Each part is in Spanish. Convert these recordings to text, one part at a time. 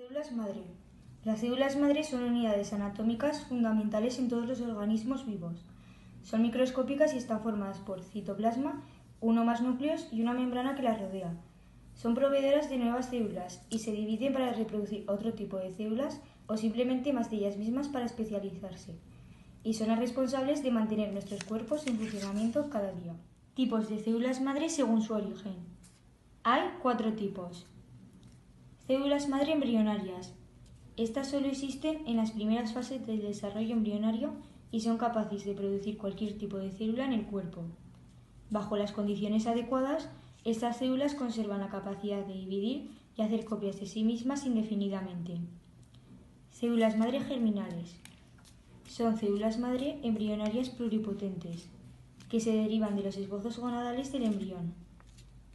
Células madre. Las células madre son unidades anatómicas fundamentales en todos los organismos vivos. Son microscópicas y están formadas por citoplasma, uno o más núcleos y una membrana que las rodea. Son proveedoras de nuevas células y se dividen para reproducir otro tipo de células o simplemente más de ellas mismas para especializarse. Y son las responsables de mantener nuestros cuerpos en funcionamiento cada día. Tipos de células madre según su origen. Hay 4 tipos. Células madre embrionarias. Estas solo existen en las primeras fases del desarrollo embrionario y son capaces de producir cualquier tipo de célula en el cuerpo. Bajo las condiciones adecuadas, estas células conservan la capacidad de dividir y hacer copias de sí mismas indefinidamente. Células madre germinales. Son células madre embrionarias pluripotentes, que se derivan de los esbozos gonadales del embrión.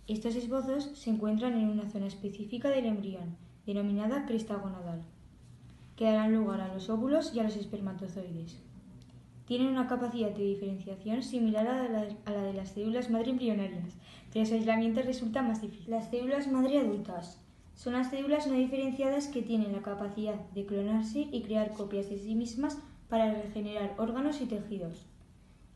Estos esbozos se encuentran en una zona específica del embrión, denominada cresta gonadal, que darán lugar a los óvulos y a los espermatozoides. Tienen una capacidad de diferenciación similar a la de las células madre embrionarias, pero su aislamiento resulta más difícil. Las células madre adultas son las células no diferenciadas que tienen la capacidad de clonarse y crear copias de sí mismas para regenerar órganos y tejidos.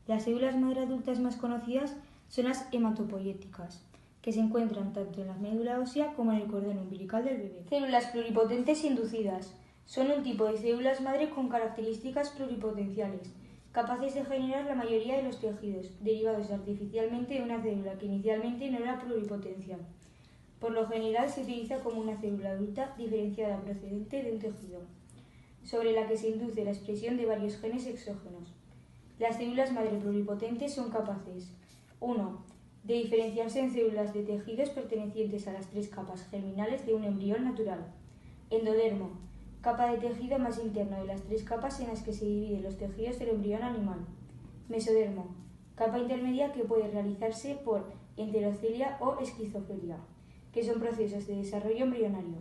Las células madre adultas más conocidas son las hematopoyéticas, que se encuentran tanto en la médula ósea como en el cordón umbilical del bebé. Células pluripotentes inducidas. Son un tipo de células madre con características pluripotenciales, capaces de generar la mayoría de los tejidos, derivados artificialmente de una célula que inicialmente no era pluripotencial. Por lo general se utiliza como una célula adulta diferenciada procedente de un tejido, sobre la que se induce la expresión de varios genes exógenos. Las células madre pluripotentes son capaces 1. De diferenciarse en células de tejidos pertenecientes a las 3 capas germinales de un embrión natural. Endodermo, capa de tejido más interno de las 3 capas en las que se dividen los tejidos del embrión animal. Mesodermo, capa intermedia que puede realizarse por enterocelia o esquizocelia, que son procesos de desarrollo embrionario.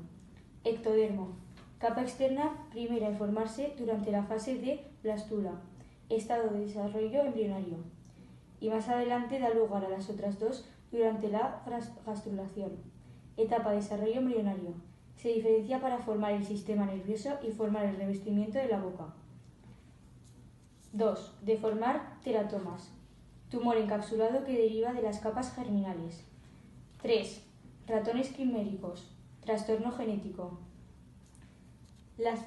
Ectodermo, capa externa primera en formarse durante la fase de blastula, estado de desarrollo embrionario, y más adelante da lugar a las otras dos durante la gastrulación, etapa de desarrollo embrionario. Se diferencia para formar el sistema nervioso y formar el revestimiento de la boca. 2. De formar teratomas, tumor encapsulado que deriva de las capas germinales. 3. Ratones quiméricos, trastorno genético. Las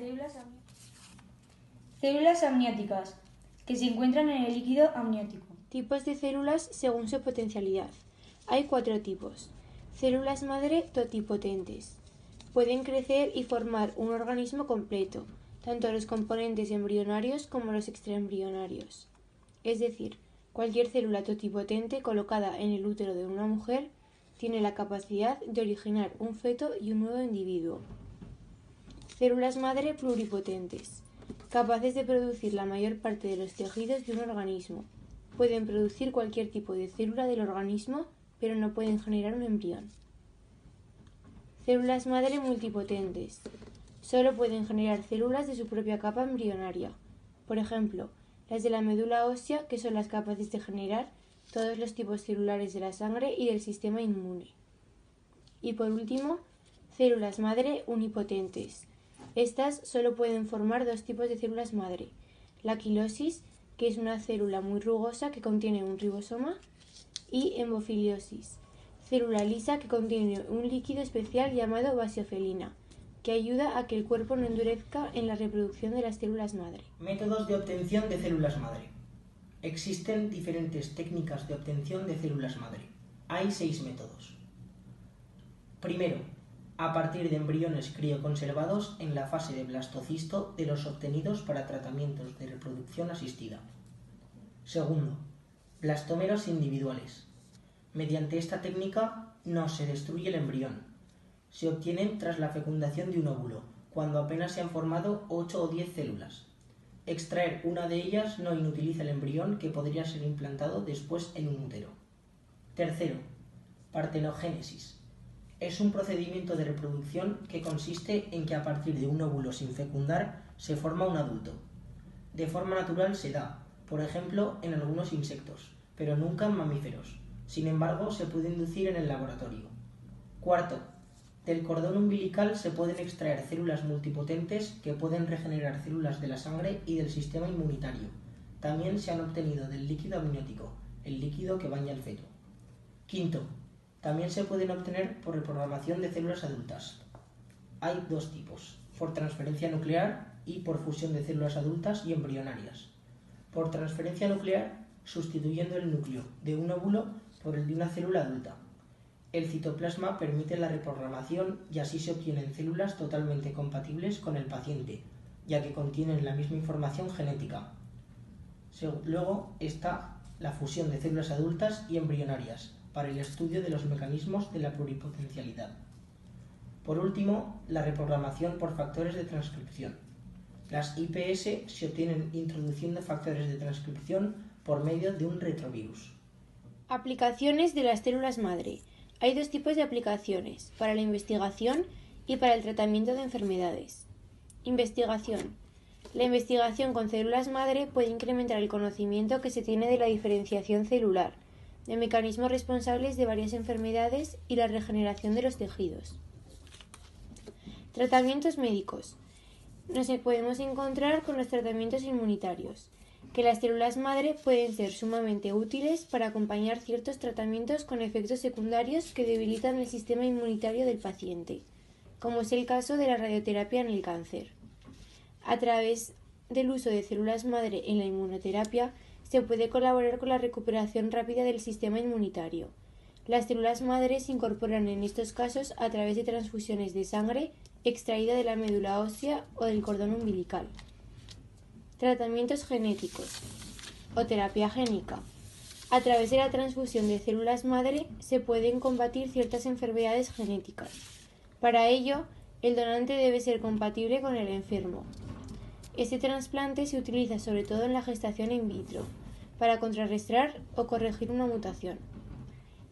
células amnióticas, que se encuentran en el líquido amniótico. Tipos de células según su potencialidad. Hay 4 tipos. Células madre totipotentes. Pueden crecer y formar un organismo completo, tanto los componentes embrionarios como los extraembrionarios. Es decir, cualquier célula totipotente colocada en el útero de una mujer tiene la capacidad de originar un feto y un nuevo individuo. Células madre pluripotentes. Capaces de producir la mayor parte de los tejidos de un organismo. Pueden producir cualquier tipo de célula del organismo, pero no pueden generar un embrión. Células madre multipotentes. Solo pueden generar células de su propia capa embrionaria. Por ejemplo, las de la médula ósea, que son las capaces de generar todos los tipos celulares de la sangre y del sistema inmune. Y por último, células madre unipotentes. Estas solo pueden formar 2 tipos de células madre: la quilosis, que es una célula muy rugosa que contiene un ribosoma, y hemofiliosis, célula lisa que contiene un líquido especial llamado basofelina, que ayuda a que el cuerpo no endurezca en la reproducción de las células madre. Métodos de obtención de células madre. Existen diferentes técnicas de obtención de células madre. Hay 6 métodos. Primero, a partir de embriones crioconservados en la fase de blastocisto de los obtenidos para tratamientos de reproducción asistida. Segundo, blastómeros individuales. Mediante esta técnica no se destruye el embrión. Se obtienen tras la fecundación de un óvulo, cuando apenas se han formado 8 o 10 células. Extraer una de ellas no inutiliza el embrión, que podría ser implantado después en un útero. Tercero, partenogénesis. Es un procedimiento de reproducción que consiste en que a partir de un óvulo sin fecundar se forma un adulto. De forma natural se da, por ejemplo, en algunos insectos, pero nunca en mamíferos. Sin embargo, se puede inducir en el laboratorio. Cuarto, Del cordón umbilical se pueden extraer células multipotentes que pueden regenerar células de la sangre y del sistema inmunitario. También se han obtenido del líquido amniótico, el líquido que baña al feto. Quinto, también se pueden obtener por reprogramación de células adultas. Hay dos tipos, por transferencia nuclear y por fusión de células adultas y embrionarias. Por transferencia nuclear, sustituyendo el núcleo de un óvulo por el de una célula adulta. El citoplasma permite la reprogramación y así se obtienen células totalmente compatibles con el paciente, ya que contienen la misma información genética. Luego está la fusión de células adultas y embrionarias, para el estudio de los mecanismos de la pluripotencialidad. Por último, la reprogramación por factores de transcripción. Las IPS se obtienen introduciendo factores de transcripción por medio de un retrovirus. Aplicaciones de las células madre. Hay dos tipos de aplicaciones, para la investigación y para el tratamiento de enfermedades. Investigación. La investigación con células madre puede incrementar el conocimiento que se tiene de la diferenciación celular, de mecanismos responsables de varias enfermedades y la regeneración de los tejidos. Tratamientos médicos. Nos podemos encontrar con los tratamientos inmunitarios, que las células madre pueden ser sumamente útiles para acompañar ciertos tratamientos con efectos secundarios que debilitan el sistema inmunitario del paciente, como es el caso de la radioterapia en el cáncer. A través del uso de células madre en la inmunoterapia, se puede colaborar con la recuperación rápida del sistema inmunitario. Las células madre se incorporan en estos casos a través de transfusiones de sangre extraída de la médula ósea o del cordón umbilical. Tratamientos genéticos o terapia génica. A través de la transfusión de células madre se pueden combatir ciertas enfermedades genéticas. Para ello, el donante debe ser compatible con el enfermo. Este trasplante se utiliza sobre todo en la gestación in vitro, para contrarrestar o corregir una mutación.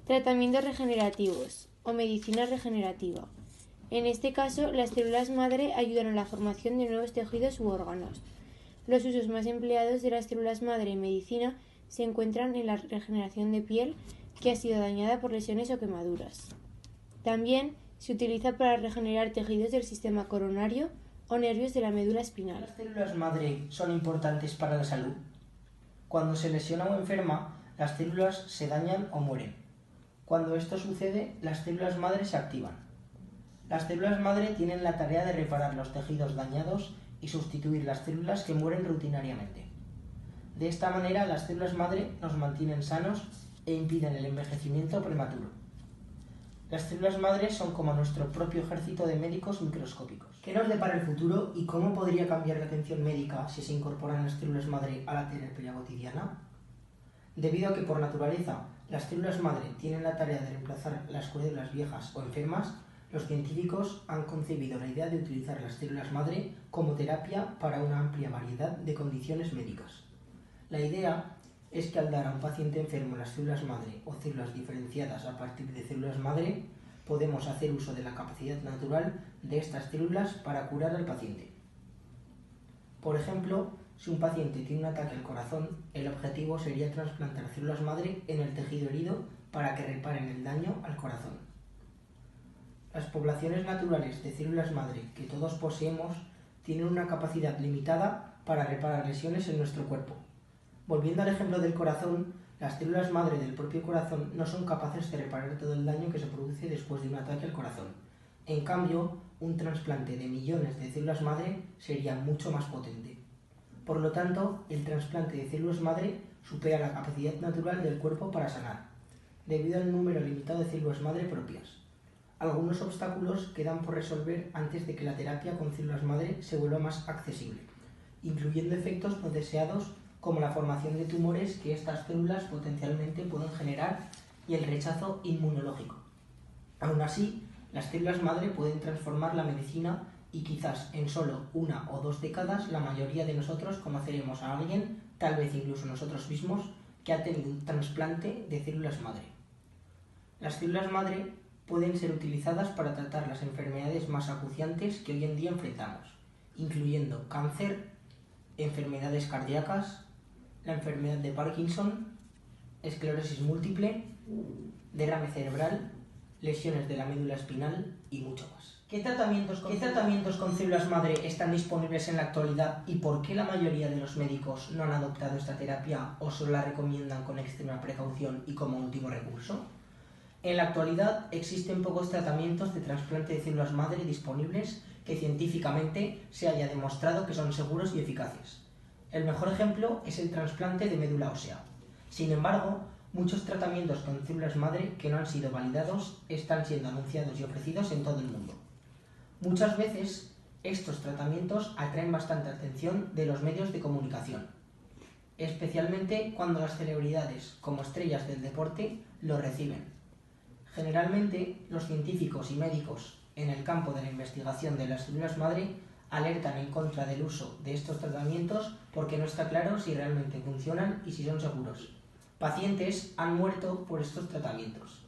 Tratamientos regenerativos o medicina regenerativa. En este caso, las células madre ayudan a la formación de nuevos tejidos u órganos. Los usos más empleados de las células madre en medicina se encuentran en la regeneración de piel que ha sido dañada por lesiones o quemaduras. También se utiliza para regenerar tejidos del sistema coronario o nervios de la médula espinal. ¿Las células madre son importantes para la salud? Cuando se lesiona o enferma, las células se dañan o mueren. Cuando esto sucede, las células madre se activan. Las células madre tienen la tarea de reparar los tejidos dañados y sustituir las células que mueren rutinariamente. De esta manera, las células madre nos mantienen sanos e impiden el envejecimiento prematuro. Las células madre son como nuestro propio ejército de médicos microscópicos. ¿Qué nos depara el futuro y cómo podría cambiar la atención médica si se incorporan las células madre a la terapia cotidiana? Debido a que por naturaleza las células madre tienen la tarea de reemplazar las células viejas o enfermas, los científicos han concebido la idea de utilizar las células madre como terapia para una amplia variedad de condiciones médicas. La idea es que al dar a un paciente enfermo las células madre o células diferenciadas a partir de células madre, podemos hacer uso de la capacidad natural de estas células para curar al paciente. Por ejemplo, si un paciente tiene un ataque al corazón, el objetivo sería trasplantar células madre en el tejido herido para que reparen el daño al corazón. Las poblaciones naturales de células madre que todos poseemos tienen una capacidad limitada para reparar lesiones en nuestro cuerpo. Volviendo al ejemplo del corazón, las células madre del propio corazón no son capaces de reparar todo el daño que se produce después de un ataque al corazón. En cambio, un trasplante de millones de células madre sería mucho más potente. Por lo tanto, el trasplante de células madre supera la capacidad natural del cuerpo para sanar, debido al número limitado de células madre propias. Algunos obstáculos quedan por resolver antes de que la terapia con células madre se vuelva más accesible, incluyendo efectos no deseados como la formación de tumores que estas células potencialmente pueden generar y el rechazo inmunológico. Aún así, las células madre pueden transformar la medicina y quizás en solo 1 o 2 décadas la mayoría de nosotros conoceremos a alguien, tal vez incluso nosotros mismos, que ha tenido un trasplante de células madre. Las células madre pueden ser utilizadas para tratar las enfermedades más acuciantes que hoy en día enfrentamos, incluyendo cáncer, enfermedades cardíacas, la enfermedad de Parkinson, esclerosis múltiple, derrame cerebral, lesiones de la médula espinal y mucho más. ¿Qué tratamientos con células madre están disponibles en la actualidad y por qué la mayoría de los médicos no han adoptado esta terapia o solo la recomiendan con extrema precaución y como último recurso? En la actualidad existen pocos tratamientos de trasplante de células madre disponibles que científicamente se haya demostrado que son seguros y eficaces. El mejor ejemplo es el trasplante de médula ósea. Sin embargo, muchos tratamientos con células madre que no han sido validados están siendo anunciados y ofrecidos en todo el mundo. Muchas veces estos tratamientos atraen bastante atención de los medios de comunicación, especialmente cuando las celebridades, como estrellas del deporte, los reciben. Generalmente, los científicos y médicos en el campo de la investigación de las células madre alertan en contra del uso de estos tratamientos porque no está claro si realmente funcionan y si son seguros. Pacientes han muerto por estos tratamientos.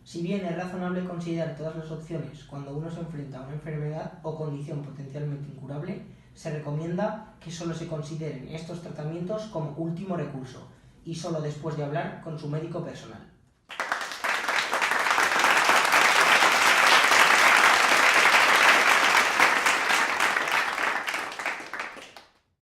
Si bien es razonable considerar todas las opciones cuando uno se enfrenta a una enfermedad o condición potencialmente incurable, se recomienda que solo se consideren estos tratamientos como último recurso y solo después de hablar con su médico personal.